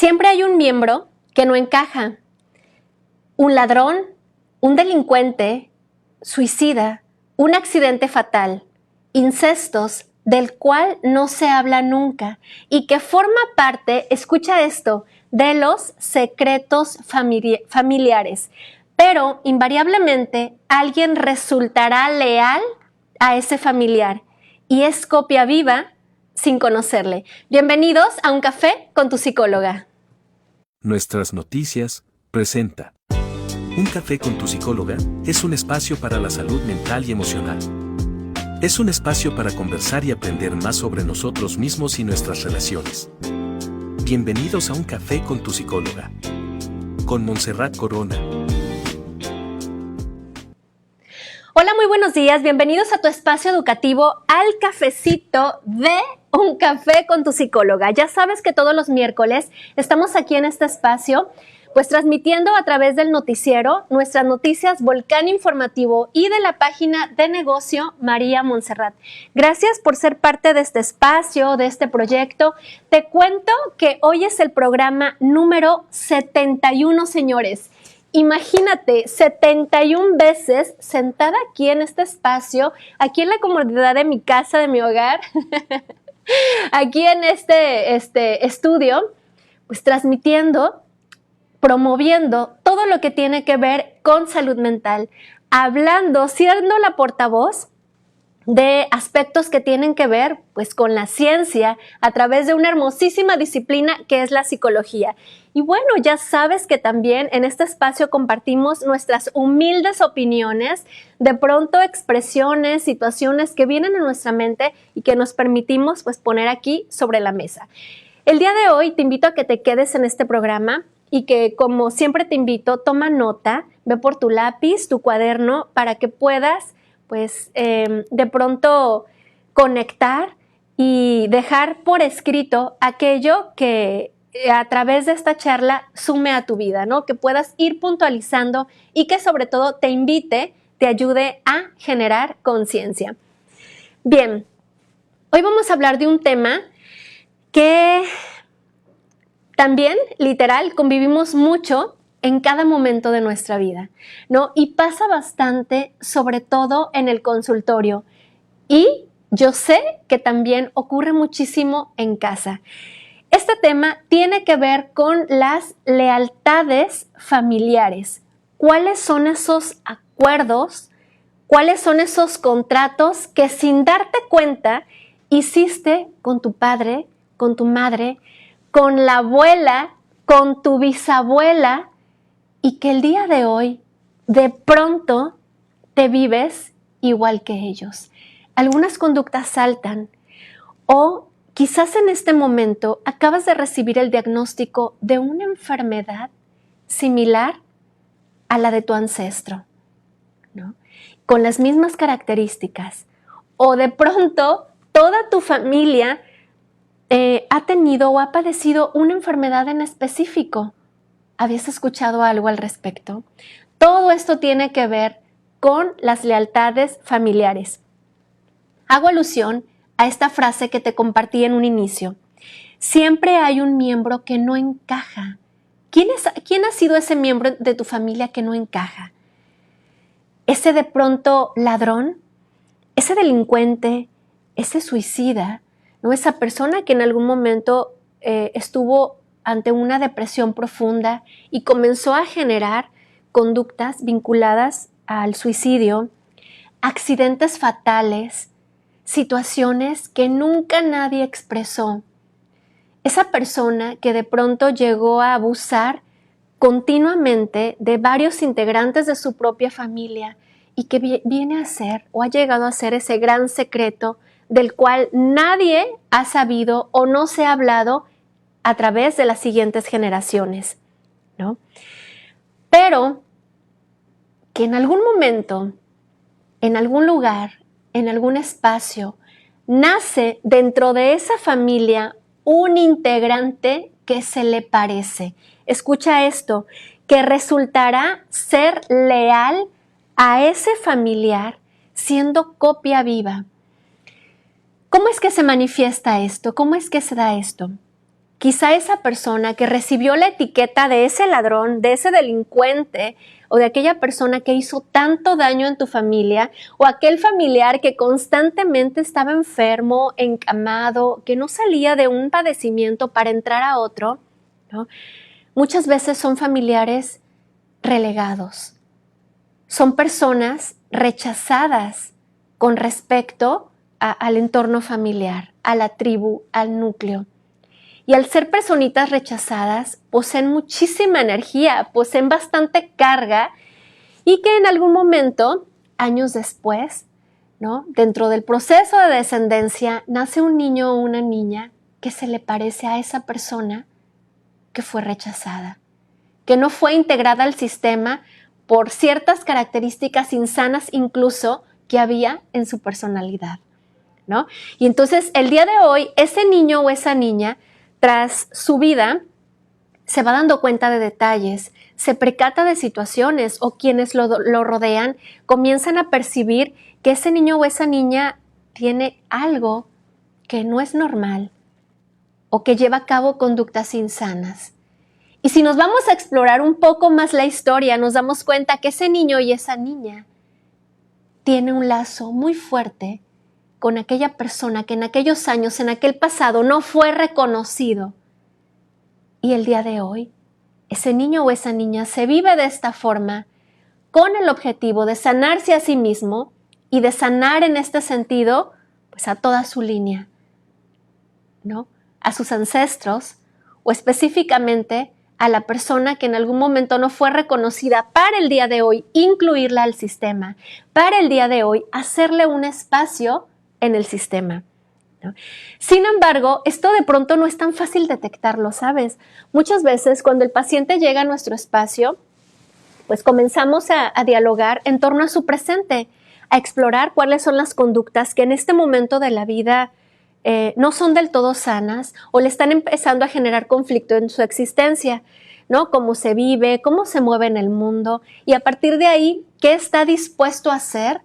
Siempre hay un miembro que no encaja. Un ladrón, un delincuente, suicida, un accidente fatal, incestos del cual no se habla nunca y que forma parte, escucha esto, de los secretos familiares. Pero invariablemente alguien resultará leal a ese familiar y es copia viva sin conocerle. Bienvenidos a Un Café con tu psicóloga. Nuestras Noticias presenta Un Café con tu psicóloga es un espacio para la salud mental y emocional. Es un espacio para conversar y aprender más sobre nosotros mismos y nuestras relaciones. Bienvenidos a Un Café con tu psicóloga. Con Montserrat Corona. Hola, muy buenos días. Bienvenidos a tu espacio educativo Al Cafecito de Un Café con tu psicóloga. Ya sabes que todos los miércoles estamos aquí en este espacio, pues transmitiendo a través del noticiero nuestras noticias Volcán Informativo y de la página de negocio María Montserrat. Gracias por ser parte de este espacio, de este proyecto. Te cuento que hoy es el programa número 71, señores. Imagínate, 71 veces sentada aquí en este espacio, aquí en la comodidad de mi casa, de mi hogar, aquí en este estudio, pues transmitiendo, promoviendo todo lo que tiene que ver con salud mental, hablando, siendo la portavoz de aspectos que tienen que ver pues con la ciencia a través de una hermosísima disciplina que es la psicología. Y bueno, ya sabes que también en este espacio compartimos nuestras humildes opiniones, de pronto expresiones, situaciones que vienen a nuestra mente y que nos permitimos pues poner aquí sobre la mesa. El día de hoy te invito a que te quedes en este programa y que, como siempre te invito, toma nota, ve por tu lápiz, tu cuaderno, para que puedas pues de pronto conectar y dejar por escrito aquello que a través de esta charla sume a tu vida, ¿no? Que puedas ir puntualizando y que sobre todo te invite, te ayude a generar conciencia. Bien, hoy vamos a hablar de un tema que también, literal, convivimos mucho en cada momento de nuestra vida, ¿no? Y pasa bastante, sobre todo en el consultorio. Y yo sé que también ocurre muchísimo en casa. Este tema tiene que ver con las lealtades familiares. ¿Cuáles son esos acuerdos? ¿Cuáles son esos contratos que sin darte cuenta hiciste con tu padre, con tu madre, con la abuela, con tu bisabuela, y que el día de hoy de pronto te vives igual que ellos? Algunas conductas saltan o quizás en este momento acabas de recibir el diagnóstico de una enfermedad similar a la de tu ancestro, ¿no? Con las mismas características. O de pronto toda tu familia ha tenido o ha padecido una enfermedad en específico. ¿Habías escuchado algo al respecto? Todo esto tiene que ver con las lealtades familiares. Hago alusión a esta frase que te compartí en un inicio. Siempre hay un miembro que no encaja. ¿Quién ha sido ese miembro de tu familia que no encaja? Ese de pronto ladrón, ese delincuente, ese suicida, ¿no? Esa persona que en algún momento estuvo ante una depresión profunda y comenzó a generar conductas vinculadas al suicidio, accidentes fatales, situaciones que nunca nadie expresó. Esa persona que de pronto llegó a abusar continuamente de varios integrantes de su propia familia y que viene a ser o ha llegado a ser ese gran secreto del cual nadie ha sabido o no se ha hablado a través de las siguientes generaciones, ¿no? Pero que en algún momento, en algún lugar, en algún espacio, nace dentro de esa familia un integrante que se le parece. Escucha esto, que resultará ser leal a ese familiar siendo copia viva. ¿Cómo es que se manifiesta esto? ¿Cómo es que se da esto? quizá esa persona que recibió la etiqueta de ese ladrón, de ese delincuente, o de aquella persona que hizo tanto daño en tu familia, o aquel familiar que constantemente estaba enfermo, encamado, que no salía de un padecimiento para entrar a otro, ¿no? Muchas veces son familiares relegados, son personas rechazadas con respecto al entorno familiar, a la tribu, al núcleo. Y al ser personitas rechazadas, poseen muchísima energía, poseen bastante carga y que en algún momento, años después, ¿no?, dentro del proceso de descendencia, nace un niño o una niña que se le parece a esa persona que fue rechazada, que no fue integrada al sistema por ciertas características insanas incluso que había en su personalidad, ¿no? Y entonces el día de hoy, ese niño o esa niña, tras su vida, se va dando cuenta de detalles, se percata de situaciones o quienes lo rodean comienzan a percibir que ese niño o esa niña tiene algo que no es normal o que lleva a cabo conductas insanas. Y si nos vamos a explorar un poco más la historia, nos damos cuenta que ese niño y esa niña tiene un lazo muy fuerte con aquella persona que en aquellos años, en aquel pasado, no fue reconocido. Y el día de hoy, ese niño o esa niña se vive de esta forma con el objetivo de sanarse a sí mismo y de sanar en este sentido, pues a toda su línea, ¿no? A sus ancestros o específicamente a la persona que en algún momento no fue reconocida para el día de hoy, incluirla al sistema, para el día de hoy, hacerle un espacio en el sistema, ¿no? Sin embargo, esto de pronto no es tan fácil detectarlo, ¿sabes? Muchas veces cuando el paciente llega a nuestro espacio, pues comenzamos a dialogar en torno a su presente, a explorar cuáles son las conductas que en este momento de la vida no son del todo sanas o le están empezando a generar conflicto en su existencia, ¿no? Cómo se vive, cómo se mueve en el mundo y a partir de ahí, ¿qué está dispuesto a hacer,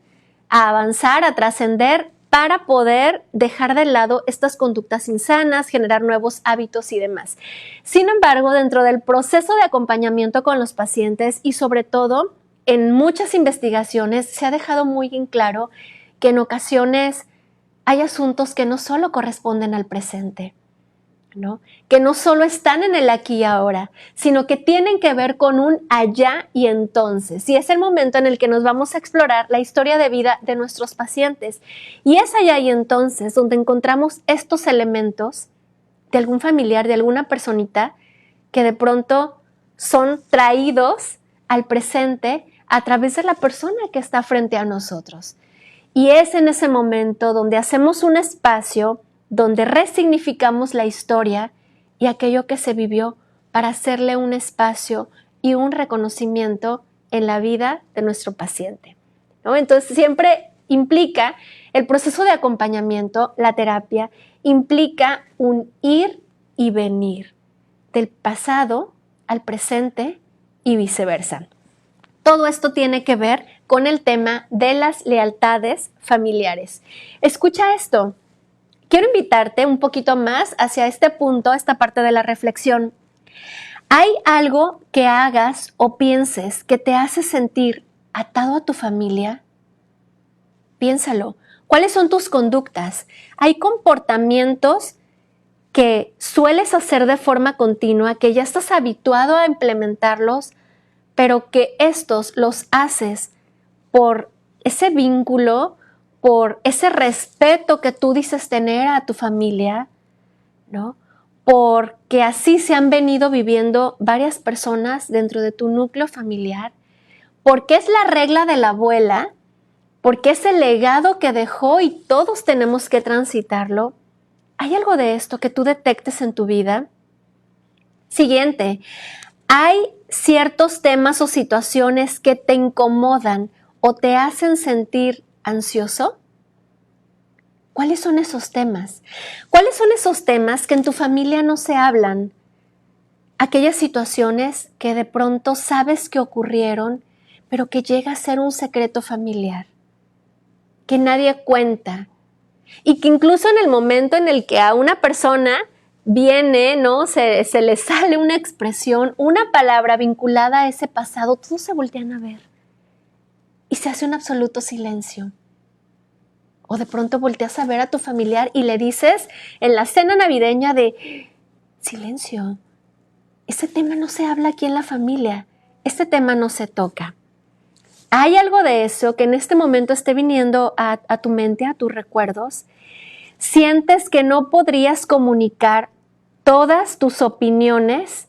a avanzar, a trascender para poder dejar de lado estas conductas insanas, generar nuevos hábitos y demás? Sin embargo, dentro del proceso de acompañamiento con los pacientes y sobre todo en muchas investigaciones se ha dejado muy en claro que en ocasiones hay asuntos que no solo corresponden al presente, ¿no? Que no solo están en el aquí y ahora, sino que tienen que ver con un allá y entonces. Y es el momento en el que nos vamos a explorar la historia de vida de nuestros pacientes. Y es allá y entonces donde encontramos estos elementos de algún familiar, de alguna personita, que de pronto son traídos al presente a través de la persona que está frente a nosotros. Y es en ese momento donde hacemos un espacio donde resignificamos la historia y aquello que se vivió para hacerle un espacio y un reconocimiento en la vida de nuestro paciente, ¿no? Entonces siempre implica el proceso de acompañamiento, la terapia, implica un ir y venir del pasado al presente y viceversa. Todo esto tiene que ver con el tema de las lealtades familiares. Escucha esto. Quiero invitarte un poquito más hacia este punto, esta parte de la reflexión. ¿Hay algo que hagas o pienses que te hace sentir atado a tu familia? Piénsalo. ¿Cuáles son tus conductas? ¿Hay comportamientos que sueles hacer de forma continua, que ya estás habituado a implementarlos, pero que estos los haces por ese vínculo, por ese respeto que tú dices tener a tu familia, ¿no? Porque así se han venido viviendo varias personas dentro de tu núcleo familiar, porque es la regla de la abuela, porque es el legado que dejó y todos tenemos que transitarlo? ¿Hay algo de esto que tú detectes en tu vida? Siguiente, ¿hay ciertos temas o situaciones que te incomodan o te hacen sentir ansioso? ¿Cuáles son esos temas? ¿Cuáles son esos temas que en tu familia no se hablan? Aquellas situaciones que de pronto sabes que ocurrieron, pero que llega a ser un secreto familiar, que nadie cuenta y que incluso en el momento en el que a una persona viene, ¿no? Se le sale una expresión, una palabra vinculada a ese pasado, todos se voltean a ver y se hace un absoluto silencio. O de pronto volteas a ver a tu familiar y le dices en la cena navideña de silencio, ese tema no se habla aquí en la familia, este tema no se toca. ¿Hay algo de eso que en este momento esté viniendo a tu mente, a tus recuerdos? ¿Sientes que no podrías comunicar todas tus opiniones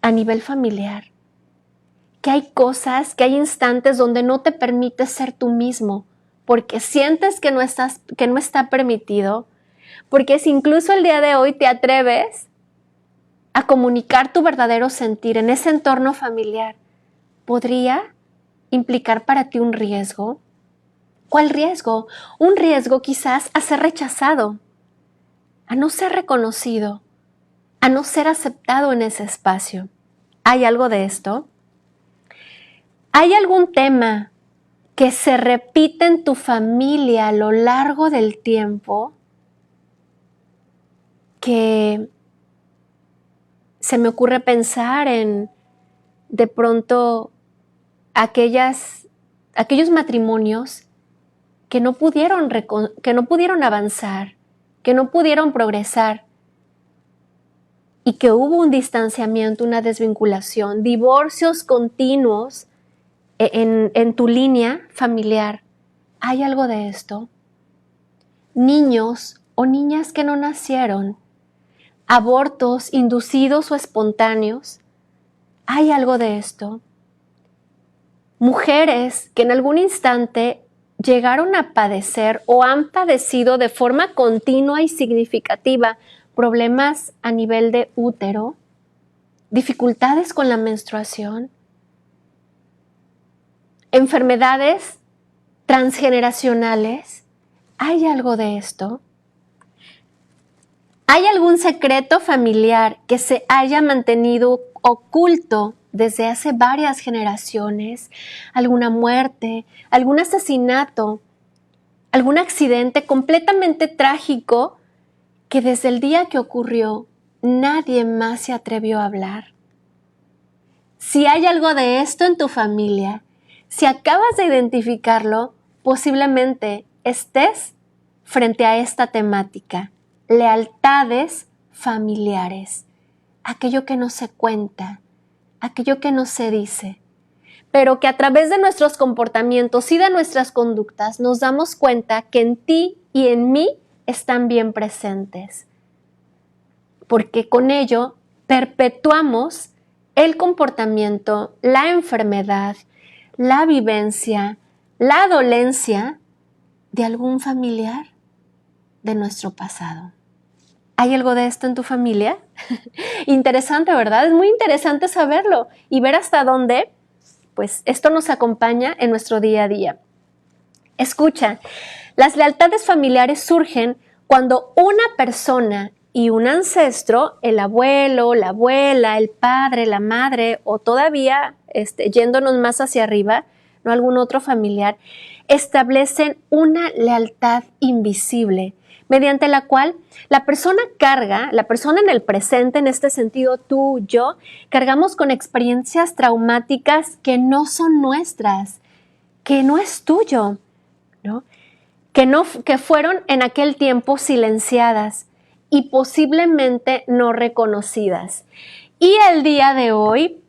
a nivel familiar? Que hay cosas, que hay instantes donde no te permites ser tú mismo, porque sientes que no está permitido, porque si incluso el día de hoy te atreves a comunicar tu verdadero sentir en ese entorno familiar, ¿podría implicar para ti un riesgo? ¿Cuál riesgo? Un riesgo quizás a ser rechazado, a no ser reconocido, a no ser aceptado en ese espacio. ¿Hay algo de esto? ¿Hay algún tema que se repite en tu familia a lo largo del tiempo que se me ocurre pensar en de pronto aquellos matrimonios que no pudieron avanzar, que no pudieron progresar y que hubo un distanciamiento, una desvinculación, divorcios continuos en tu línea familiar? ¿Hay algo de esto? Niños o niñas que no nacieron, abortos inducidos o espontáneos, ¿hay algo de esto? Mujeres que en algún instante llegaron a padecer o han padecido de forma continua y significativa problemas a nivel de útero, dificultades con la menstruación, enfermedades transgeneracionales. ¿Hay algo de esto? ¿Hay algún secreto familiar que se haya mantenido oculto desde hace varias generaciones? ¿Alguna muerte, algún asesinato, algún accidente completamente trágico que desde el día que ocurrió nadie más se atrevió a hablar? Si hay algo de esto en tu familia, si acabas de identificarlo, posiblemente estés frente a esta temática. Lealtades familiares, aquello que no se cuenta, aquello que no se dice, pero que a través de nuestros comportamientos y de nuestras conductas nos damos cuenta que en ti y en mí están bien presentes, porque con ello perpetuamos el comportamiento, la enfermedad, la vivencia, la dolencia de algún familiar de nuestro pasado. ¿Hay algo de esto en tu familia? Interesante, ¿verdad? Es muy interesante saberlo y ver hasta dónde, pues, esto nos acompaña en nuestro día a día. Escucha, las lealtades familiares surgen cuando una persona y un ancestro, el abuelo, la abuela, el padre, la madre, o todavía yéndonos más hacia arriba, no algún otro familiar, establecen una lealtad invisible, mediante la cual la persona en el presente, en este sentido tú, yo, cargamos con experiencias traumáticas que no son nuestras, que no es tuyo, ¿no? Que fueron en aquel tiempo silenciadas y posiblemente no reconocidas. Y el día de hoy,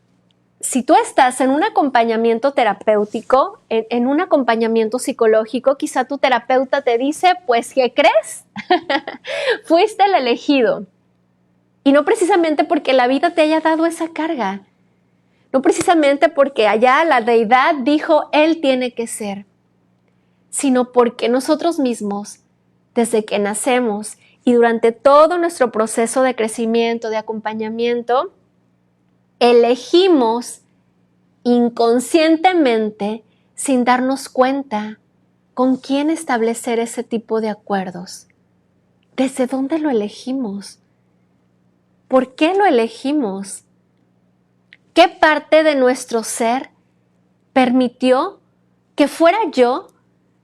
si tú estás en un acompañamiento terapéutico, en un acompañamiento psicológico, quizá tu terapeuta te dice, pues, ¿qué crees? Fuiste el elegido. Y no precisamente porque la vida te haya dado esa carga. No precisamente porque allá la deidad dijo, él tiene que ser. Sino porque nosotros mismos, desde que nacemos y durante todo nuestro proceso de crecimiento, de acompañamiento, elegimos inconscientemente, sin darnos cuenta, con quién establecer ese tipo de acuerdos. ¿Desde dónde lo elegimos? ¿Por qué lo elegimos? ¿Qué parte de nuestro ser permitió que fuera yo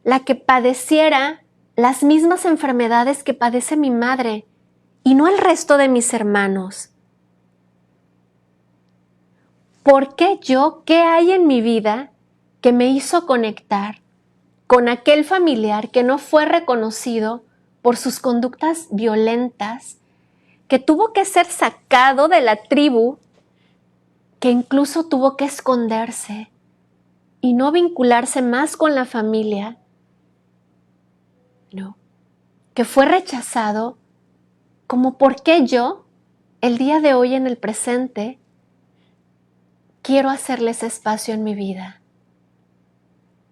la que padeciera las mismas enfermedades que padece mi madre y no al resto de mis hermanos? ¿Por qué yo? ¿Qué hay en mi vida que me hizo conectar con aquel familiar que no fue reconocido por sus conductas violentas, que tuvo que ser sacado de la tribu, que incluso tuvo que esconderse y no vincularse más con la familia? No, que fue rechazado, como por qué yo, el día de hoy en el presente, quiero hacerles espacio en mi vida.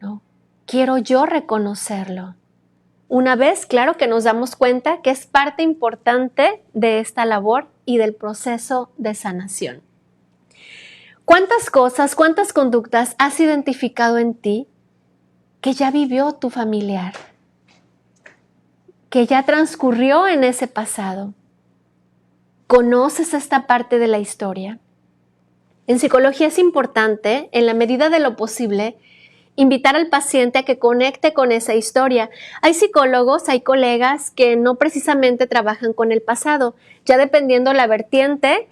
No, quiero yo reconocerlo. Una vez, claro que nos damos cuenta que es parte importante de esta labor y del proceso de sanación. ¿Cuántas cosas, cuántas conductas has identificado en ti que ya vivió tu familiar? Que ya transcurrió en ese pasado. ¿Conoces esta parte de la historia? En psicología es importante, en la medida de lo posible, invitar al paciente a que conecte con esa historia. Hay psicólogos, hay colegas que no precisamente trabajan con el pasado, ya dependiendo la vertiente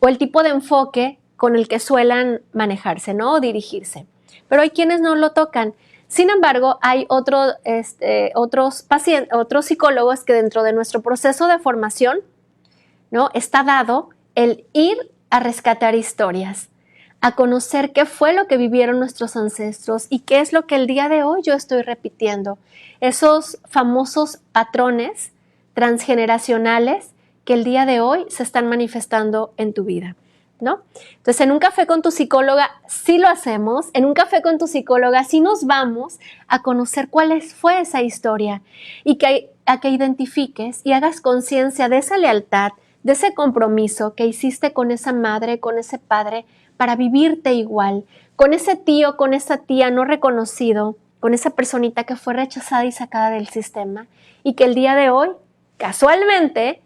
o el tipo de enfoque con el que suelan manejarse, ¿no? O dirigirse. Pero hay quienes no lo tocan. Sin embargo, hay otros psicólogos que dentro de nuestro proceso de formación, ¿no?, está dado el ir a rescatar historias, a conocer qué fue lo que vivieron nuestros ancestros y qué es lo que el día de hoy yo estoy repitiendo. Esos famosos patrones transgeneracionales que el día de hoy se están manifestando en tu vida, ¿no? Entonces, en un café con tu psicóloga sí lo hacemos, en un café con tu psicóloga sí nos vamos a conocer cuál fue esa historia y a que identifiques y hagas conciencia de esa lealtad, de ese compromiso que hiciste con esa madre, con ese padre, para vivirte igual, con ese tío, con esa tía no reconocido, con esa personita que fue rechazada y sacada del sistema y que el día de hoy, casualmente,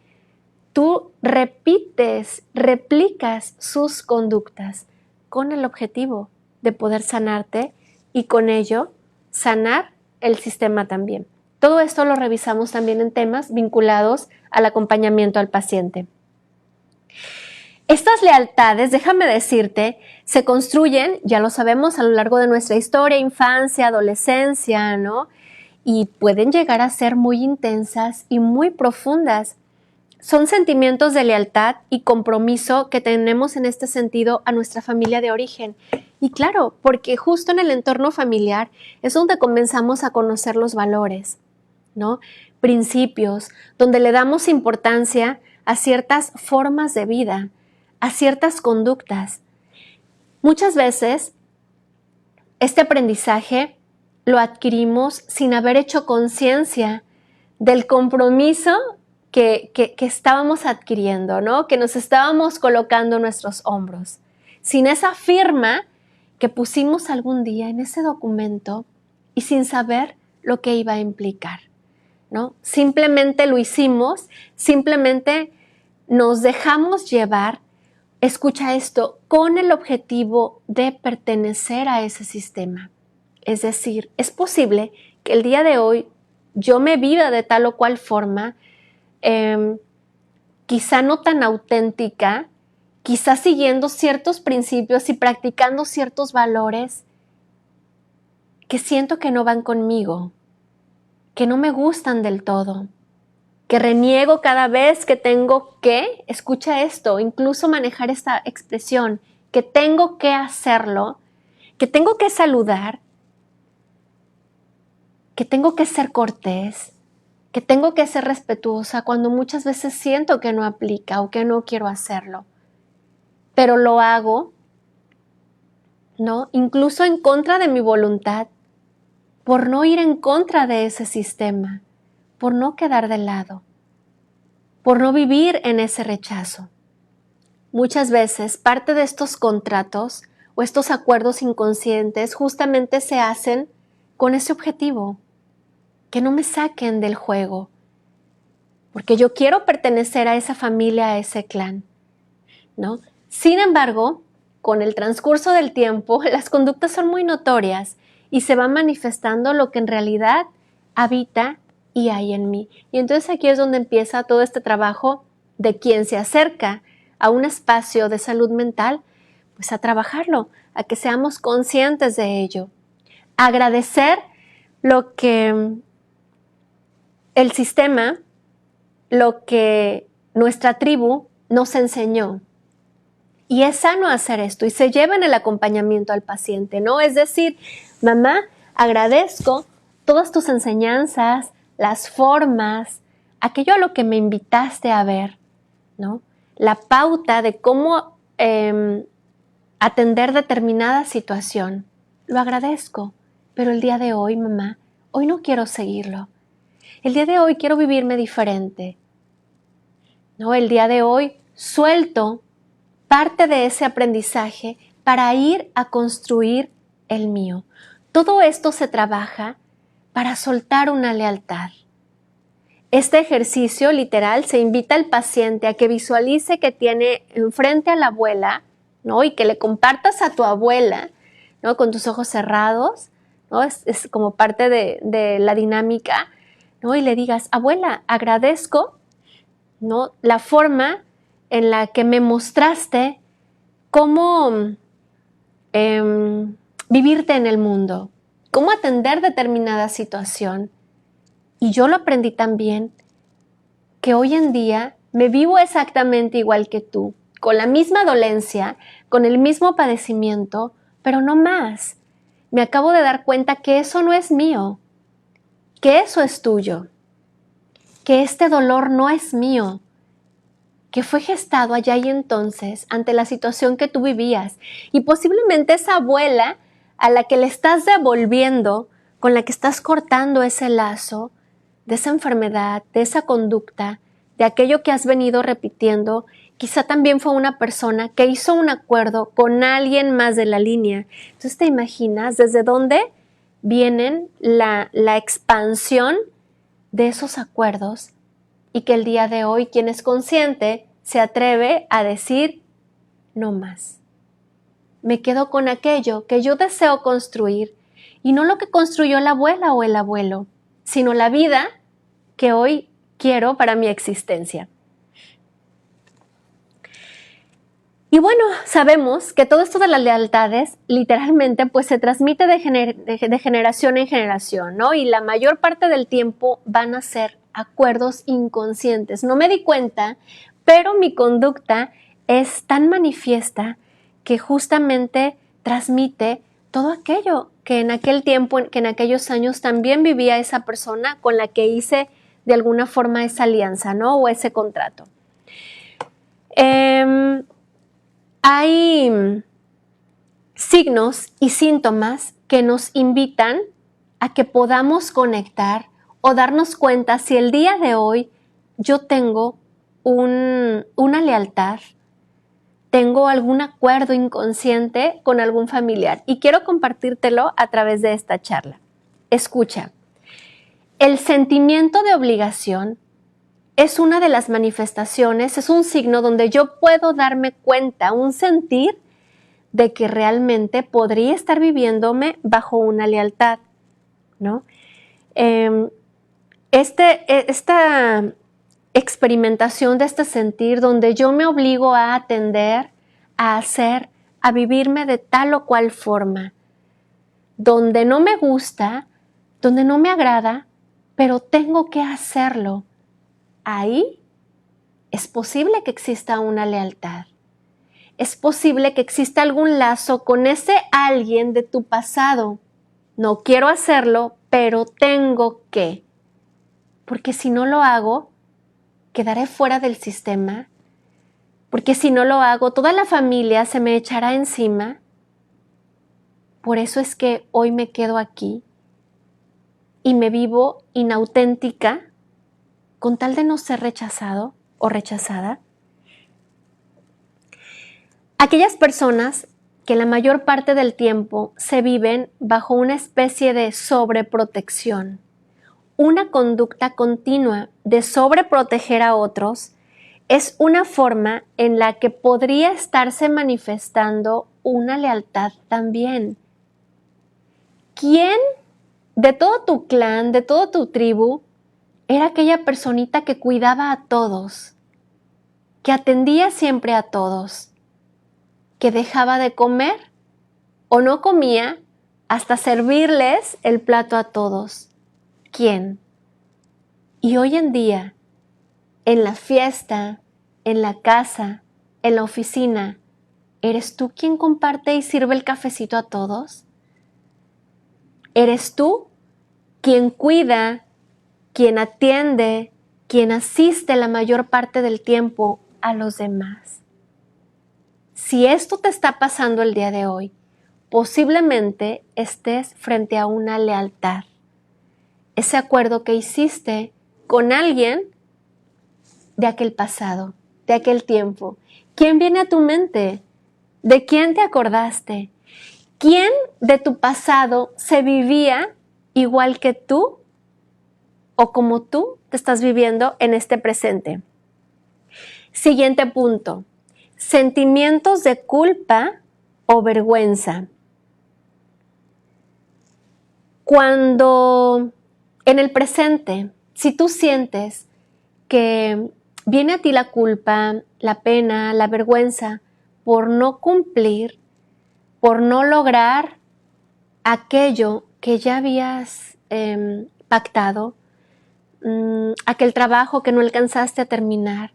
tú replicas sus conductas con el objetivo de poder sanarte y con ello sanar el sistema también. Todo esto lo revisamos también en temas vinculados al acompañamiento al paciente. Estas lealtades, déjame decirte, se construyen, ya lo sabemos, a lo largo de nuestra historia, infancia, adolescencia, ¿no? Y pueden llegar a ser muy intensas y muy profundas. Son sentimientos de lealtad y compromiso que tenemos en este sentido a nuestra familia de origen. Y claro, porque justo en el entorno familiar es donde comenzamos a conocer los valores, ¿no? Principios, donde le damos importancia a ciertas formas de vida, a ciertas conductas. Muchas veces este aprendizaje lo adquirimos sin haber hecho conciencia del compromiso que estábamos adquiriendo, ¿no? Que nos estábamos colocando en nuestros hombros. Sin esa firma que pusimos algún día en ese documento y sin saber lo que iba a implicar, ¿no? Simplemente lo hicimos, simplemente nos dejamos llevar, escucha esto, con el objetivo de pertenecer a ese sistema. Es decir, es posible que el día de hoy yo me viva de tal o cual forma, quizá no tan auténtica, quizá siguiendo ciertos principios y practicando ciertos valores que siento que no van conmigo, que no me gustan del todo, que reniego cada vez que tengo que, escucha esto, incluso manejar esta expresión, que tengo que hacerlo, que tengo que saludar, que tengo que ser cortés, que tengo que ser respetuosa cuando muchas veces siento que no aplica o que no quiero hacerlo. Pero lo hago, ¿no? Incluso en contra de mi voluntad, por no ir en contra de ese sistema, por no quedar de lado, por no vivir en ese rechazo. Muchas veces parte de estos contratos o estos acuerdos inconscientes justamente se hacen con ese objetivo, que no me saquen del juego, porque yo quiero pertenecer a esa familia, a ese clan, ¿no? Sin embargo, con el transcurso del tiempo, las conductas son muy notorias y se va manifestando lo que en realidad habita y hay en mí. Y entonces aquí es donde empieza todo este trabajo de quien se acerca a un espacio de salud mental, pues a trabajarlo, a que seamos conscientes de ello. Agradecer lo que el sistema, lo que nuestra tribu nos enseñó. Y es sano hacer esto y se lleva en el acompañamiento al paciente, ¿no? Es decir, mamá, agradezco todas tus enseñanzas, las formas, aquello a lo que me invitaste a ver, ¿no? La pauta de cómo atender determinada situación. Lo agradezco, pero el día de hoy, mamá, hoy no quiero seguirlo. El día de hoy quiero vivirme diferente, ¿no? El día de hoy suelto parte de ese aprendizaje para ir a construir el mío. Todo esto se trabaja para soltar una lealtad. Este ejercicio literal se invita al paciente a que visualice que tiene enfrente a la abuela, ¿no? Y que le compartas a tu abuela, ¿no? Con tus ojos cerrados, ¿no? Es como parte de la dinámica, ¿no? Y le digas, abuela, agradezco, ¿no? La forma en la que me mostraste cómo vivirte en el mundo, cómo atender determinada situación. Y yo lo aprendí también, que hoy en día me vivo exactamente igual que tú, con la misma dolencia, con el mismo padecimiento, pero no más. Me acabo de dar cuenta que eso no es mío, que eso es tuyo, que este dolor no es mío, que fue gestado allá y entonces ante la situación que tú vivías. Y posiblemente esa abuela a la que le estás devolviendo, con la que estás cortando ese lazo de esa enfermedad, de esa conducta, de aquello que has venido repitiendo, quizá también fue una persona que hizo un acuerdo con alguien más de la línea. Entonces te imaginas desde dónde vienen la expansión de esos acuerdos, y que el día de hoy quien es consciente se atreve a decir no más. Me quedo con aquello que yo deseo construir y no lo que construyó la abuela o el abuelo, sino la vida que hoy quiero para mi existencia. Y bueno, sabemos que todo esto de las lealtades literalmente pues se transmite de generación en generación, ¿no? Y la mayor parte del tiempo van a ser acuerdos inconscientes. No me di cuenta, pero mi conducta es tan manifiesta que justamente transmite todo aquello que en aquel tiempo, que en aquellos años también vivía esa persona con la que hice de alguna forma esa alianza, ¿no? O ese contrato. Hay signos y síntomas que nos invitan a que podamos conectar o darnos cuenta si el día de hoy yo tengo una lealtad, tengo algún acuerdo inconsciente con algún familiar. Y quiero compartírtelo a través de esta charla. Escucha, el sentimiento de obligación es una de las manifestaciones, es un signo donde yo puedo darme cuenta, un sentir de que realmente podría estar viviéndome bajo una lealtad, ¿no? Esta experimentación de este sentir donde yo me obligo a atender, a hacer, a vivirme de tal o cual forma, donde no me gusta, donde no me agrada, pero tengo que hacerlo. Ahí es posible que exista una lealtad. Es posible que exista algún lazo con ese alguien de tu pasado. No quiero hacerlo, pero tengo que. Porque si no lo hago, quedaré fuera del sistema. Porque si no lo hago, toda la familia se me echará encima. Por eso es que hoy me quedo aquí y me vivo inauténtica con tal de no ser rechazado o rechazada. Aquellas personas que la mayor parte del tiempo se viven bajo una especie de sobreprotección, una conducta continua de sobreproteger a otros, es una forma en la que podría estarse manifestando una lealtad también. ¿Quién de todo tu clan, de toda tu tribu, era aquella personita que cuidaba a todos, que atendía siempre a todos, que dejaba de comer o no comía hasta servirles el plato a todos. ¿Quién? Y hoy en día, en la fiesta, en la casa, en la oficina, ¿eres tú quien comparte y sirve el cafecito a todos? ¿Eres tú quien cuida, quien atiende, quien asiste la mayor parte del tiempo a los demás? Si esto te está pasando el día de hoy, posiblemente estés frente a una lealtad. Ese acuerdo que hiciste con alguien de aquel pasado, de aquel tiempo. ¿Quién viene a tu mente? ¿De quién te acordaste? ¿Quién de tu pasado se vivía igual que tú o como tú te estás viviendo en este presente? Siguiente punto. Sentimientos de culpa o vergüenza. Cuando en el presente, si tú sientes que viene a ti la culpa, la pena, la vergüenza por no cumplir, por no lograr aquello que ya habías pactado, aquel trabajo que no alcanzaste a terminar,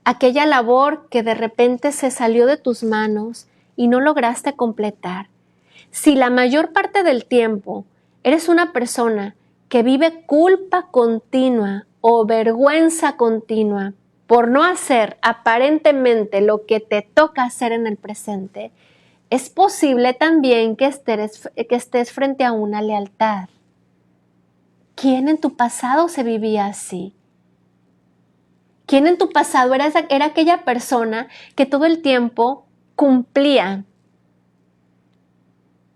aquella labor que de repente se salió de tus manos y no lograste completar. Si la mayor parte del tiempo eres una persona que vive culpa continua o vergüenza continua por no hacer aparentemente lo que te toca hacer en el presente, es posible también que estés frente a una lealtad. ¿Quién en tu pasado se vivía así? ¿Quién en tu pasado era aquella persona que todo el tiempo cumplía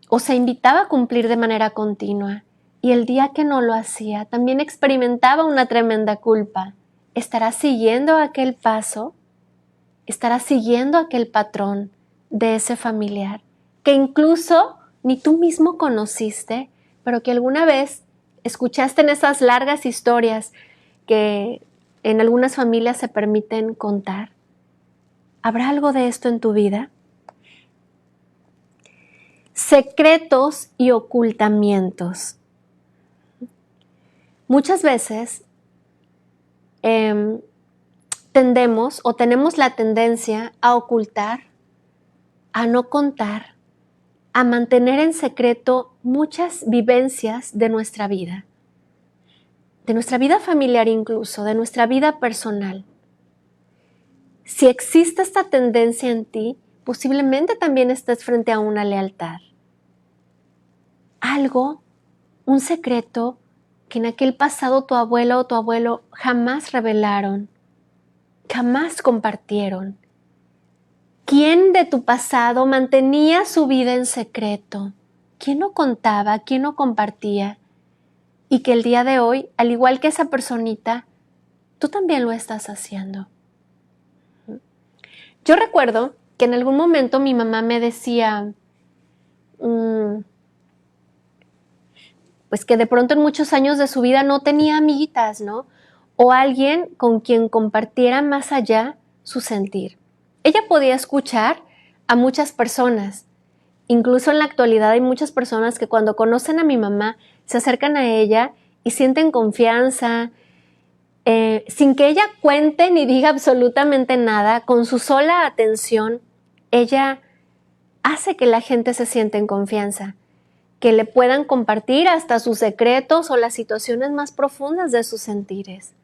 o se invitaba a cumplir de manera continua? Y el día que no lo hacía, también experimentaba una tremenda culpa. ¿Estarás siguiendo aquel paso? ¿Estarás siguiendo aquel patrón de ese familiar que incluso ni tú mismo conociste, pero que alguna vez escuchaste en esas largas historias que en algunas familias se permiten contar? ¿Habrá algo de esto en tu vida? Secretos y ocultamientos. Muchas veces tendemos o tenemos la tendencia a ocultar, a no contar, a mantener en secreto muchas vivencias de nuestra vida familiar incluso, de nuestra vida personal. Si existe esta tendencia en ti, posiblemente también estés frente a una lealtad. Algo, un secreto que en aquel pasado tu abuela o tu abuelo jamás revelaron, jamás compartieron. ¿Quién de tu pasado mantenía su vida en secreto? ¿Quién no contaba? ¿Quién no compartía? Y que el día de hoy, al igual que esa personita, tú también lo estás haciendo. Yo recuerdo que en algún momento mi mamá me decía, pues que de pronto en muchos años de su vida no tenía amiguitas, ¿no? O alguien con quien compartiera más allá su sentir. Ella podía escuchar a muchas personas. Incluso en la actualidad hay muchas personas que cuando conocen a mi mamá se acercan a ella y sienten confianza, sin que ella cuente ni diga absolutamente nada, con su sola atención, ella hace que la gente se sienta en confianza, que le puedan compartir hasta sus secretos o las situaciones más profundas de sus sentires.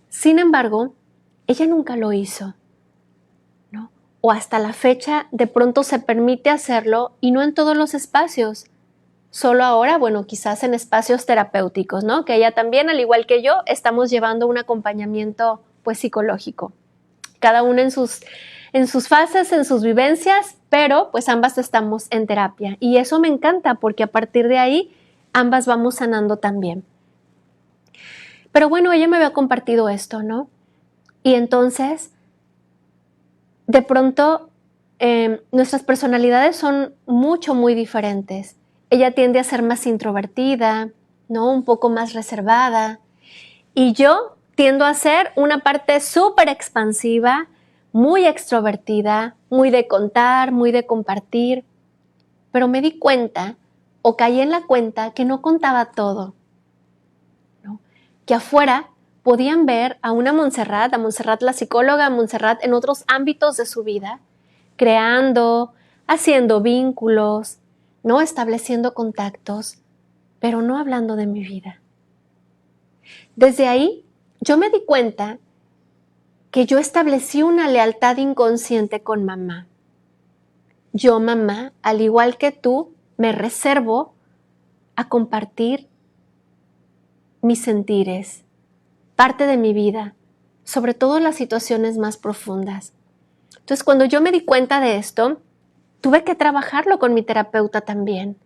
Sin embargo, ella nunca lo hizo, ¿no? O hasta la fecha de pronto se permite hacerlo y no en todos los espacios. Solo ahora, bueno, quizás en espacios terapéuticos, ¿no? Que ella también, al igual que yo, estamos llevando un acompañamiento, pues, psicológico. Cada una en sus fases, en sus vivencias, pero pues ambas estamos en terapia. Y eso me encanta porque a partir de ahí ambas vamos sanando también. Pero bueno, ella me había compartido esto, ¿no? Y entonces, de pronto, nuestras personalidades son muy diferentes. Ella tiende a ser más introvertida, ¿no? Un poco más reservada. Y yo tiendo a ser una parte súper expansiva, muy extrovertida, muy de contar, muy de compartir. Pero me di cuenta, o caí en la cuenta, que no contaba todo, ¿no? Que afuera podían ver a Montserrat la psicóloga, a Montserrat en otros ámbitos de su vida, creando, haciendo vínculos, ¿no? Estableciendo contactos, pero no hablando de mi vida. Desde ahí, yo me di cuenta que yo establecí una lealtad inconsciente con mamá. Yo, mamá, al igual que tú, me reservo a compartir mis sentires, parte de mi vida, sobre todo en las situaciones más profundas. Entonces, cuando yo me di cuenta de esto, tuve que trabajarlo con mi terapeuta también.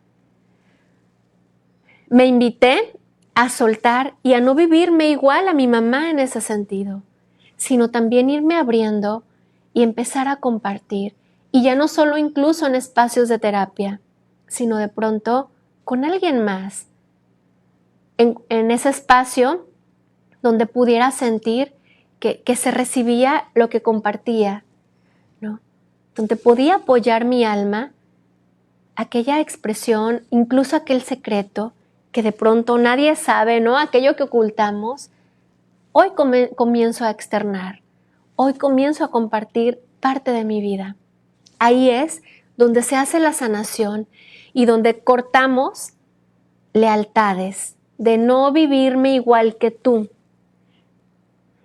Me invité a soltar y a no vivirme igual a mi mamá en ese sentido, sino también irme abriendo y empezar a compartir. Y ya no solo incluso en espacios de terapia, sino de pronto con alguien más. En ese espacio donde pudiera sentir que se recibía lo que compartía, ¿no? Donde podía apoyar mi alma, aquella expresión, incluso aquel secreto que de pronto nadie sabe, ¿no? Aquello que ocultamos, hoy comienzo a externar, hoy comienzo a compartir parte de mi vida. Ahí es donde se hace la sanación y donde cortamos lealtades, de no vivirme igual que tú.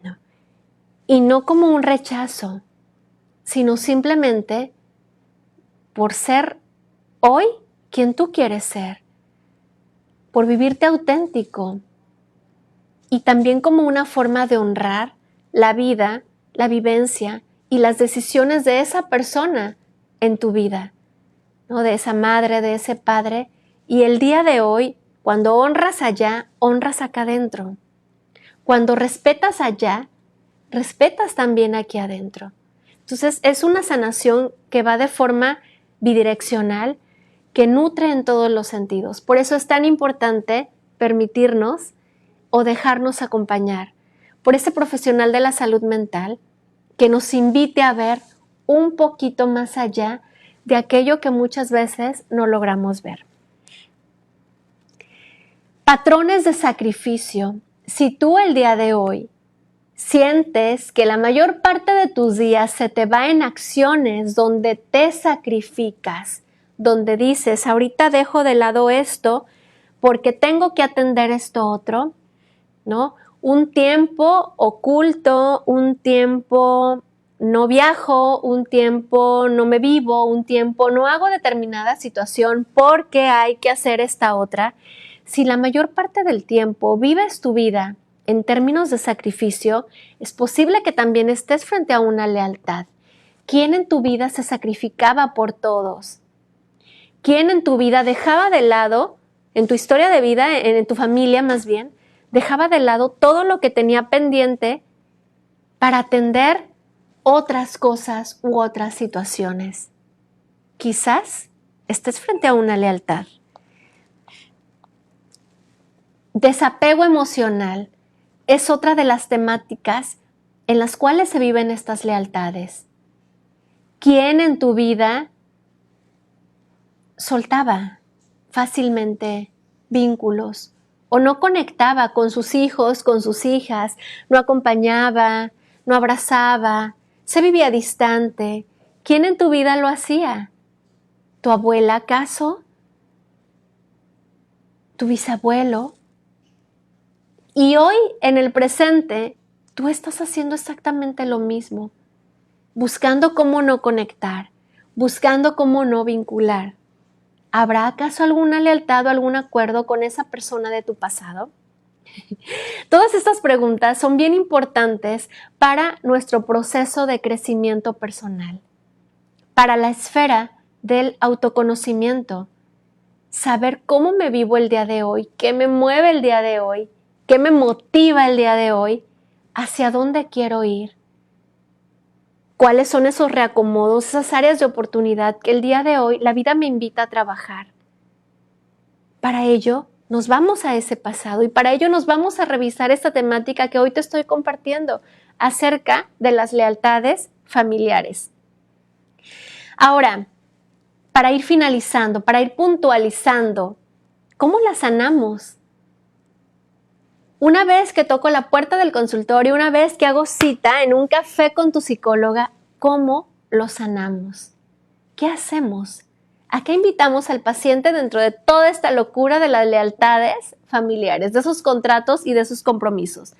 No. Y no como un rechazo, sino simplemente por ser hoy quien tú quieres ser, por vivirte auténtico y también como una forma de honrar la vida, la vivencia y las decisiones de esa persona en tu vida, ¿no? De esa madre, de ese padre. Y el día de hoy, cuando honras allá, honras acá adentro. Cuando respetas allá, respetas también aquí adentro. Entonces es una sanación que va de forma bidireccional, que nutre en todos los sentidos. Por eso es tan importante permitirnos o dejarnos acompañar por ese profesional de la salud mental que nos invite a ver un poquito más allá de aquello que muchas veces no logramos ver. Patrones de sacrificio. Si tú el día de hoy sientes que la mayor parte de tus días se te va en acciones donde te sacrificas, donde dices, ahorita dejo de lado esto porque tengo que atender esto otro, ¿no? Un tiempo oculto, un tiempo no viajo, un tiempo no me vivo, un tiempo no hago determinada situación porque hay que hacer esta otra. Si la mayor parte del tiempo vives tu vida en términos de sacrificio, es posible que también estés frente a una lealtad. ¿Quién en tu vida se sacrificaba por todos? ¿Quién en tu vida dejaba de lado, en tu historia de vida, en tu familia más bien, dejaba de lado todo lo que tenía pendiente para atender otras cosas u otras situaciones? Quizás estés frente a una lealtad. Desapego emocional es otra de las temáticas en las cuales se viven estas lealtades. ¿Quién en tu vida soltaba fácilmente vínculos o no conectaba con sus hijos, con sus hijas, no acompañaba, no abrazaba, se vivía distante? ¿Quién en tu vida lo hacía? ¿Tu abuela acaso? ¿Tu bisabuelo? Y hoy, en el presente, tú estás haciendo exactamente lo mismo, buscando cómo no conectar, buscando cómo no vincular. ¿Habrá acaso alguna lealtad o algún acuerdo con esa persona de tu pasado? Todas estas preguntas son bien importantes para nuestro proceso de crecimiento personal, para la esfera del autoconocimiento, saber cómo me vivo el día de hoy, qué me mueve el día de hoy, qué me motiva el día de hoy, hacia dónde quiero ir, cuáles son esos reacomodos, esas áreas de oportunidad que el día de hoy la vida me invita a trabajar. Para ello, Nos vamos a ese pasado y para ello nos vamos a revisar esta temática que hoy te estoy compartiendo acerca de las lealtades familiares. Ahora, para ir finalizando, para ir puntualizando, ¿cómo las sanamos? Una vez que toco la puerta del consultorio, una vez que hago cita en un café con tu psicóloga, ¿cómo lo sanamos? ¿Qué hacemos? ¿A qué invitamos al paciente dentro de toda esta locura de las lealtades familiares, de esos contratos y de esos compromisos?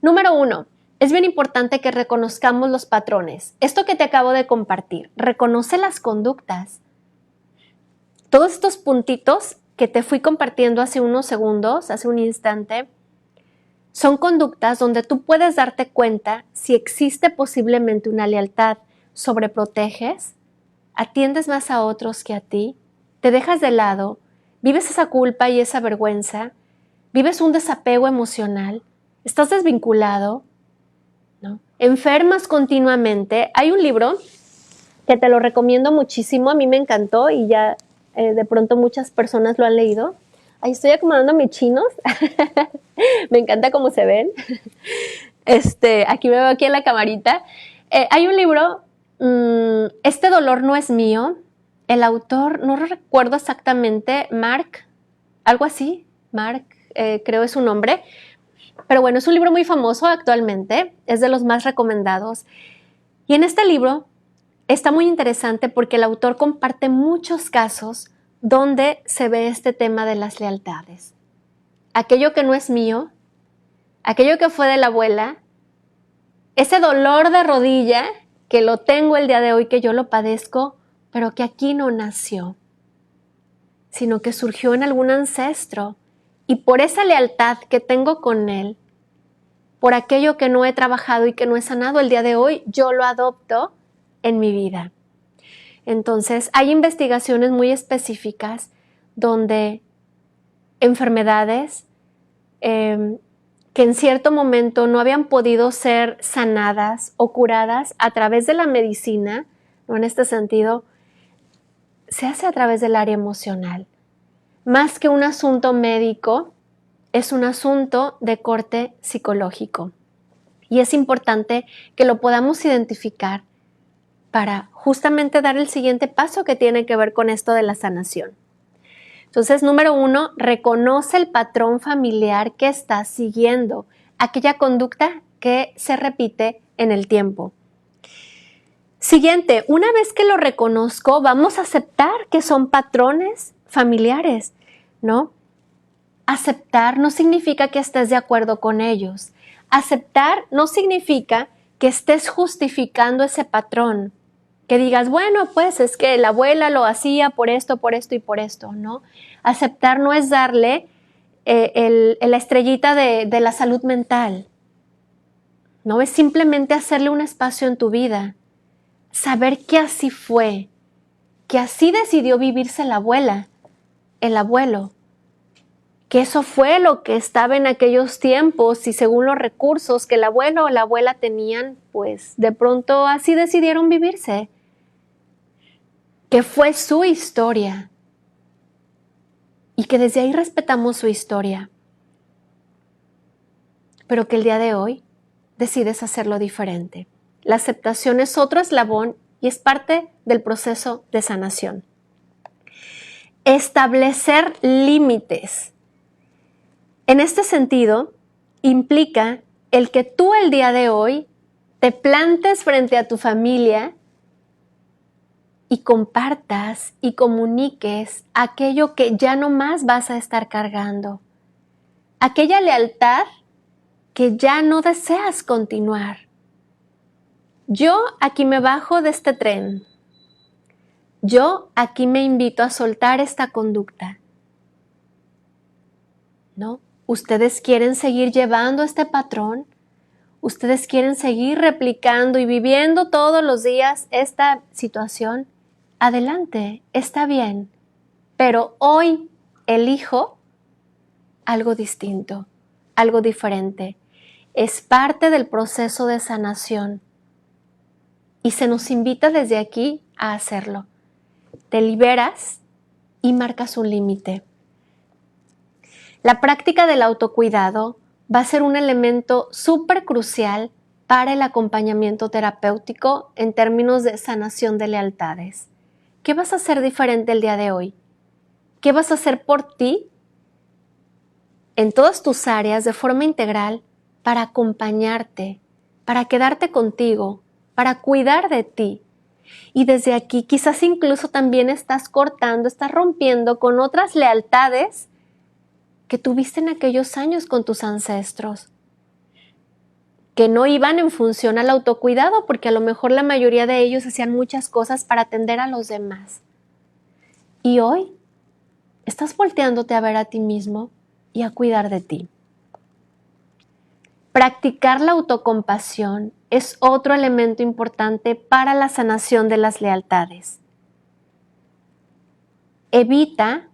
Número 1, es bien importante que reconozcamos los patrones. Esto que te acabo de compartir, reconoce las conductas. Todos estos puntitos que te fui compartiendo hace unos segundos, hace un instante, son conductas donde tú puedes darte cuenta si existe posiblemente una lealtad. Sobreproteges, atiendes más a otros que a ti, te dejas de lado, vives esa culpa y esa vergüenza, vives un desapego emocional, estás desvinculado, ¿no? Enfermas continuamente. Hay un libro que te lo recomiendo muchísimo, a mí me encantó y ya de pronto muchas personas lo han leído. Ahí estoy acomodando mis chinos. Me encanta cómo se ven. Aquí me veo aquí en la camarita. Hay un libro, Este dolor no es mío. El autor, no recuerdo exactamente, Mark, algo así. Mark, creo es su nombre. Pero bueno, es un libro muy famoso actualmente. Es de los más recomendados. Y en este libro está muy interesante porque el autor comparte muchos casos donde se ve este tema de las lealtades. Aquello que no es mío, aquello que fue de la abuela, ese dolor de rodilla que lo tengo el día de hoy, que yo lo padezco, pero que aquí no nació, sino que surgió en algún ancestro. Y por esa lealtad que tengo con él, por aquello que no he trabajado y que no he sanado el día de hoy, yo lo adopto en mi vida. Entonces, hay investigaciones muy específicas donde enfermedades que en cierto momento no habían podido ser sanadas o curadas a través de la medicina, ¿no? En este sentido, se hace a través del área emocional. Más que un asunto médico, es un asunto de corte psicológico. Y es importante que lo podamos identificar para justamente dar el siguiente paso que tiene que ver con esto de la sanación. Entonces, número 1, reconoce el patrón familiar que estás siguiendo, aquella conducta que se repite en el tiempo. Siguiente, una vez que lo reconozco, vamos a aceptar que son patrones familiares, ¿no? Aceptar no significa que estés de acuerdo con ellos. Aceptar no significa que estés justificando ese patrón. Que digas, bueno, pues es que la abuela lo hacía por esto y por esto, ¿no? Aceptar no es darle la estrellita de la salud mental, ¿no? Es simplemente hacerle un espacio en tu vida, saber que así fue, que así decidió vivirse la abuela, el abuelo, que eso fue lo que estaba en aquellos tiempos y según los recursos que el abuelo o la abuela tenían, pues de pronto así decidieron vivirse. Que fue su historia y que desde ahí respetamos su historia, pero que el día de hoy decides hacerlo diferente. La aceptación es otro eslabón y es parte del proceso de sanación. Establecer límites. En este sentido, implica el que tú el día de hoy te plantes frente a tu familia y compartas y comuniques aquello que ya no más vas a estar cargando. Aquella lealtad que ya no deseas continuar. Yo aquí me bajo de este tren. Yo aquí me invito a soltar esta conducta. ¿No? ¿Ustedes quieren seguir llevando este patrón? ¿Ustedes quieren seguir replicando y viviendo todos los días esta situación? Adelante, está bien, pero hoy elijo algo distinto, algo diferente. Es parte del proceso de sanación y se nos invita desde aquí a hacerlo. Te liberas y marcas un límite. La práctica del autocuidado va a ser un elemento súper crucial para el acompañamiento terapéutico en términos de sanación de lealtades. ¿Qué vas a hacer diferente el día de hoy? ¿Qué vas a hacer por ti en todas tus áreas de forma integral para acompañarte, para quedarte contigo, para cuidar de ti? Y desde aquí quizás incluso también estás cortando, estás rompiendo con otras lealtades que tuviste en aquellos años con tus ancestros, que no iban en función al autocuidado, porque a lo mejor la mayoría de ellos hacían muchas cosas para atender a los demás. Y hoy estás volteándote a ver a ti mismo y a cuidar de ti. Practicar la autocompasión es otro elemento importante para la sanación de las lealtades. Evita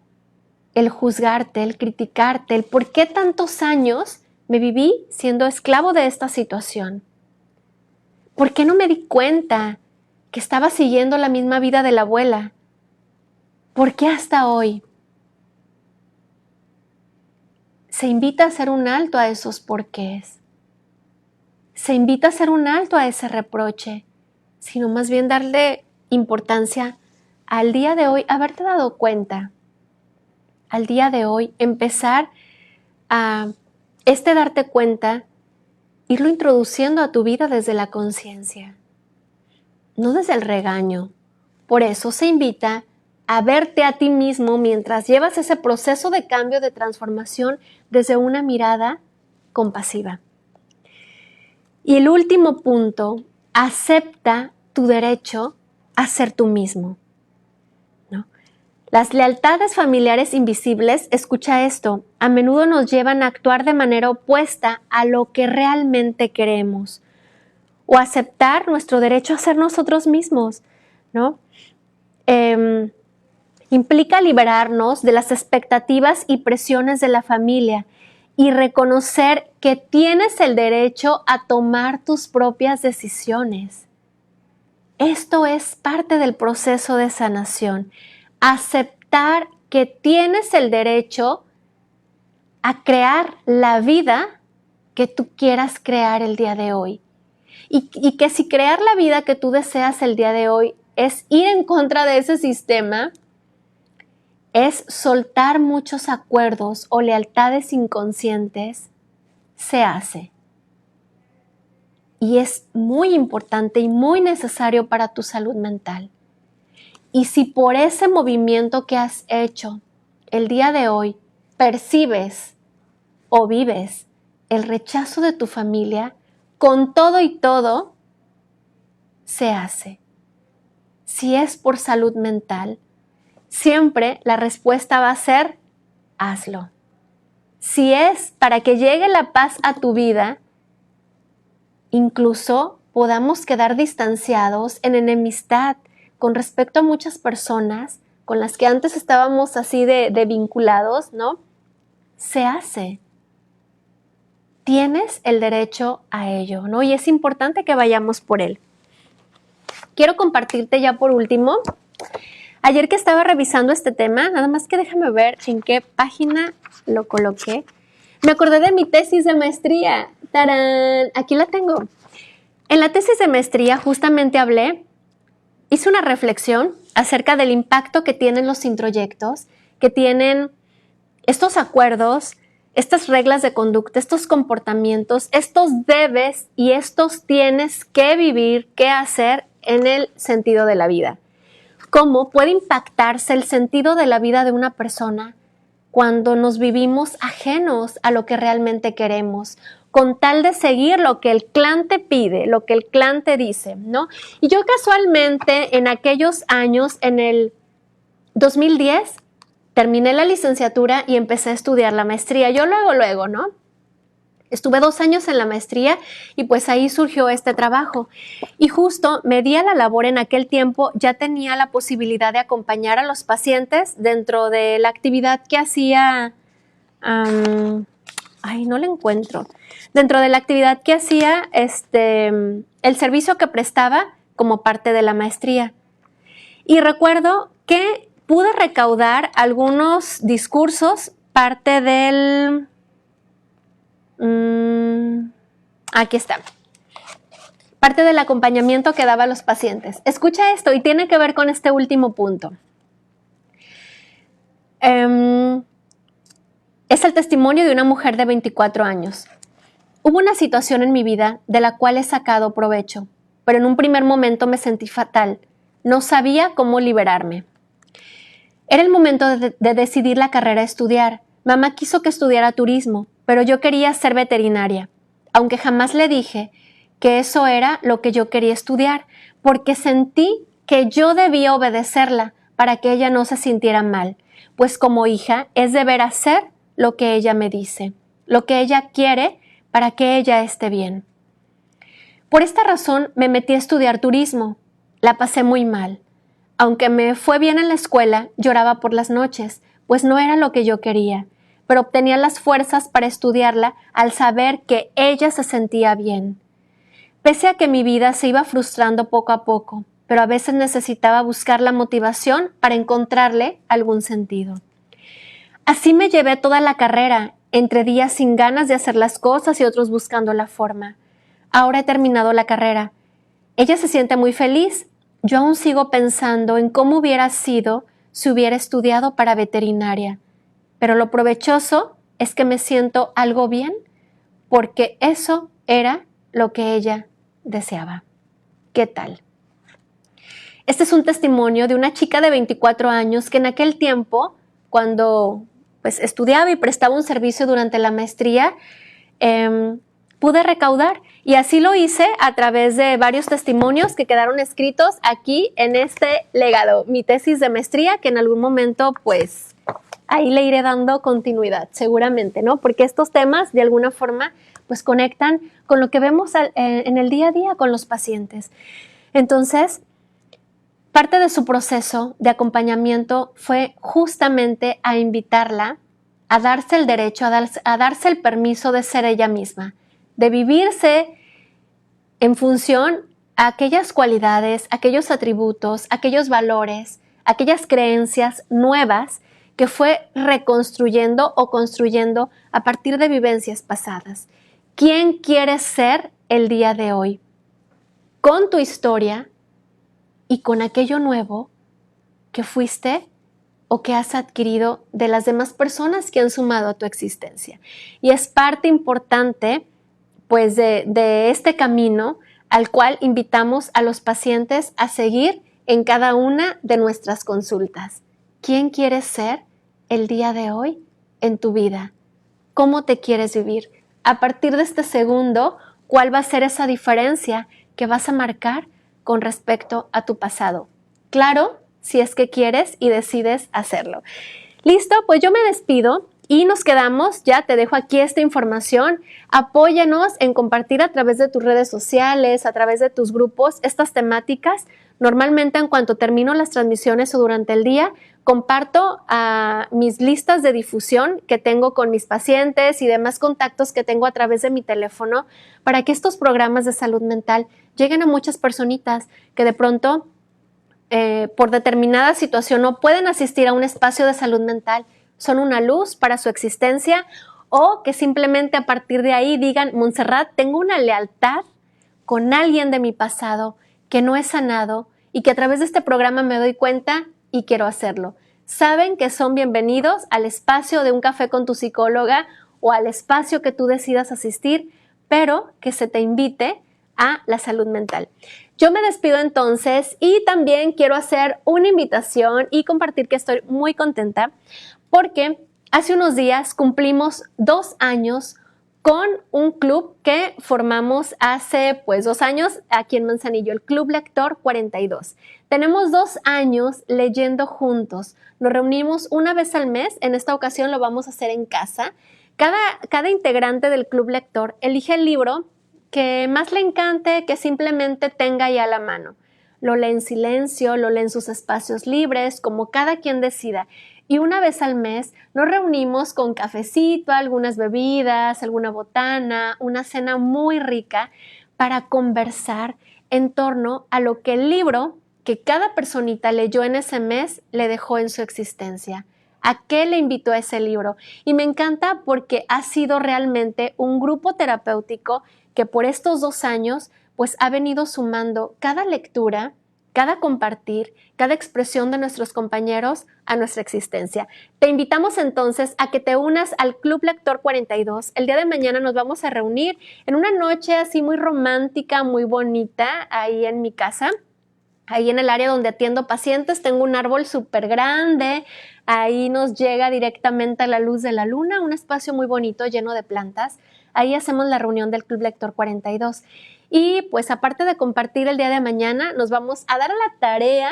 el juzgarte, el criticarte, el por qué tantos años me viví siendo esclavo de esta situación. ¿Por qué no me di cuenta que estaba siguiendo la misma vida de la abuela? ¿Por qué hasta hoy? Se invita a hacer un alto a esos porqués. Se invita a hacer un alto a ese reproche, sino más bien darle importancia al día de hoy, haberte dado cuenta. Al día de hoy, empezar a darte cuenta, irlo introduciendo a tu vida desde la conciencia, no desde el regaño. Por eso se invita a verte a ti mismo mientras llevas ese proceso de cambio, de transformación, desde una mirada compasiva. Y el último punto, acepta tu derecho a ser tú mismo. Las lealtades familiares invisibles, escucha esto, a menudo nos llevan a actuar de manera opuesta a lo que realmente queremos o aceptar nuestro derecho a ser nosotros mismos, ¿no? Implica liberarnos de las expectativas y presiones de la familia y reconocer que tienes el derecho a tomar tus propias decisiones. Esto es parte del proceso de sanación. Aceptar que tienes el derecho a crear la vida que tú quieras crear el día de hoy. Y que si crear la vida que tú deseas el día de hoy es ir en contra de ese sistema, es soltar muchos acuerdos o lealtades inconscientes, se hace. Y es muy importante y muy necesario para tu salud mental. Y si por ese movimiento que has hecho el día de hoy percibes o vives el rechazo de tu familia, con todo y todo, se hace. Si es por salud mental, siempre la respuesta va a ser, hazlo. Si es para que llegue la paz a tu vida, incluso podamos quedar distanciados en enemistad con respecto a muchas personas con las que antes estábamos así de vinculados, ¿no? Se hace. Tienes el derecho a ello, ¿no? Y es importante que vayamos por él. Quiero compartirte ya por último, ayer que estaba revisando este tema, nada más que déjame ver en qué página lo coloqué, me acordé de mi tesis de maestría. ¡Tarán! Aquí la tengo. En la tesis de maestría justamente hice una reflexión acerca del impacto que tienen los introyectos, que tienen estos acuerdos, estas reglas de conducta, estos comportamientos, estos debes y estos tienes que vivir, que hacer en el sentido de la vida. ¿Cómo puede impactarse el sentido de la vida de una persona cuando nos vivimos ajenos a lo que realmente queremos, con tal de seguir lo que el clan te pide, lo que el clan te dice, ¿no? Y yo casualmente en aquellos años, en el 2010, terminé la licenciatura y empecé a estudiar la maestría. Yo luego, ¿no? Estuve 2 años en la maestría y pues ahí surgió este trabajo. Y justo me di a la labor en aquel tiempo, ya tenía la posibilidad de acompañar a los pacientes dentro de la actividad que hacía, no la encuentro. Dentro de la actividad que hacía, el servicio que prestaba como parte de la maestría. Y recuerdo que pude recaudar algunos discursos parte del... aquí está. Parte del acompañamiento que daba a los pacientes. Escucha esto y tiene que ver con este último punto. Es el testimonio de una mujer de 24 años. Hubo una situación en mi vida de la cual he sacado provecho, pero en un primer momento me sentí fatal. No sabía cómo liberarme. Era el momento de decidir la carrera a estudiar. Mamá quiso que estudiara turismo, pero yo quería ser veterinaria, aunque jamás le dije que eso era lo que yo quería estudiar, porque sentí que yo debía obedecerla para que ella no se sintiera mal, pues como hija es deber hacer lo que ella me dice, lo que ella quiere para que ella esté bien. Por esta razón me metí a estudiar turismo. La pasé muy mal. Aunque me fue bien en la escuela, lloraba por las noches, pues no era lo que yo quería, pero obtenía las fuerzas para estudiarla al saber que ella se sentía bien. Pese a que mi vida se iba frustrando poco a poco, pero a veces necesitaba buscar la motivación para encontrarle algún sentido. Así me llevé toda la carrera, entre días sin ganas de hacer las cosas y otros buscando la forma. Ahora he terminado la carrera. Ella se siente muy feliz. Yo aún sigo pensando en cómo hubiera sido si hubiera estudiado para veterinaria. Pero lo provechoso es que me siento algo bien porque eso era lo que ella deseaba. ¿Qué tal? Este es un testimonio de una chica de 24 años que en aquel tiempo, cuando estudiaba y prestaba un servicio durante la maestría, pude recaudar y así lo hice a través de varios testimonios que quedaron escritos aquí en este legado, mi tesis de maestría, que en algún momento ahí le iré dando continuidad seguramente, ¿no? Porque estos temas de alguna forma conectan con lo que vemos en el día a día con los pacientes. Entonces, parte de su proceso de acompañamiento fue justamente a invitarla a darse el derecho, a darse el permiso de ser ella misma, de vivirse en función a aquellas cualidades, aquellos atributos, aquellos valores, aquellas creencias nuevas que fue reconstruyendo o construyendo a partir de vivencias pasadas. ¿Quién quieres ser el día de hoy? Con tu historia y con aquello nuevo que fuiste o que has adquirido de las demás personas que han sumado a tu existencia. Y es parte importante, de este camino al cual invitamos a los pacientes a seguir en cada una de nuestras consultas. ¿Quién quieres ser el día de hoy en tu vida? ¿Cómo te quieres vivir? A partir de este segundo, ¿cuál va a ser esa diferencia que vas a marcar con respecto a tu pasado? Claro, si es que quieres y decides hacerlo. Listo, pues yo me despido y nos quedamos, ya te dejo aquí esta información. Apóyanos en compartir a través de tus redes sociales, a través de tus grupos, estas temáticas. Normalmente en cuanto termino las transmisiones o durante el día, comparto mis listas de difusión que tengo con mis pacientes y demás contactos que tengo a través de mi teléfono para que estos programas de salud mental lleguen a muchas personitas que de pronto por determinada situación no pueden asistir a un espacio de salud mental, son una luz para su existencia o que simplemente a partir de ahí digan, Montserrat, tengo una lealtad con alguien de mi pasado que no he sanado y que a través de este programa me doy cuenta y quiero hacerlo. Saben que son bienvenidos al espacio de Un Café con tu Psicóloga o al espacio que tú decidas asistir, pero que se te invite a la salud mental. Yo me despido entonces y también quiero hacer una invitación y compartir que estoy muy contenta porque hace unos días cumplimos 2 años con un club que formamos hace 2 años aquí en Manzanillo, el Club Lector 42. Tenemos 2 años leyendo juntos. Nos reunimos una vez al mes. En esta ocasión lo vamos a hacer en casa. Cada integrante del Club Lector elige el libro que más le encante, que simplemente tenga ahí a la mano. Lo lee en silencio, lo lee en sus espacios libres, como cada quien decida. Y una vez al mes nos reunimos con cafecito, algunas bebidas, alguna botana, una cena muy rica para conversar en torno a lo que el libro que cada personita leyó en ese mes le dejó en su existencia. ¿A qué le invitó a ese libro? Y me encanta porque ha sido realmente un grupo terapéutico que por estos 2 años pues ha venido sumando cada lectura, cada compartir, cada expresión de nuestros compañeros a nuestra existencia. Te invitamos entonces a que te unas al Club Lector 42. El día de mañana nos vamos a reunir en una noche así muy romántica, muy bonita, ahí en mi casa. Ahí en el área donde atiendo pacientes tengo un árbol súper grande, ahí nos llega directamente la luz de la luna, un espacio muy bonito lleno de plantas. Ahí hacemos la reunión del Club Lector 42. Y pues aparte de compartir el día de mañana, nos vamos a dar a la tarea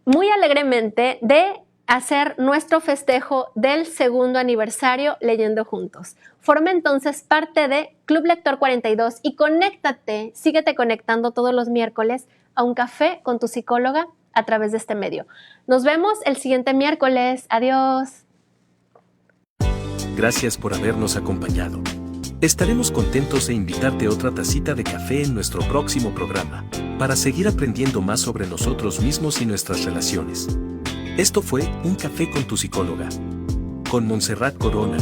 muy alegremente de hacer nuestro festejo del 2º aniversario leyendo juntos. Forma entonces parte de Club Lector 42 y conéctate, síguete conectando todos los miércoles a un café con tu psicóloga a través de este medio. Nos vemos el siguiente miércoles. Adiós. Gracias por habernos acompañado. Estaremos contentos de invitarte otra tacita de café en nuestro próximo programa, para seguir aprendiendo más sobre nosotros mismos y nuestras relaciones. Esto fue Un Café con tu Psicóloga, con Montserrat Corona.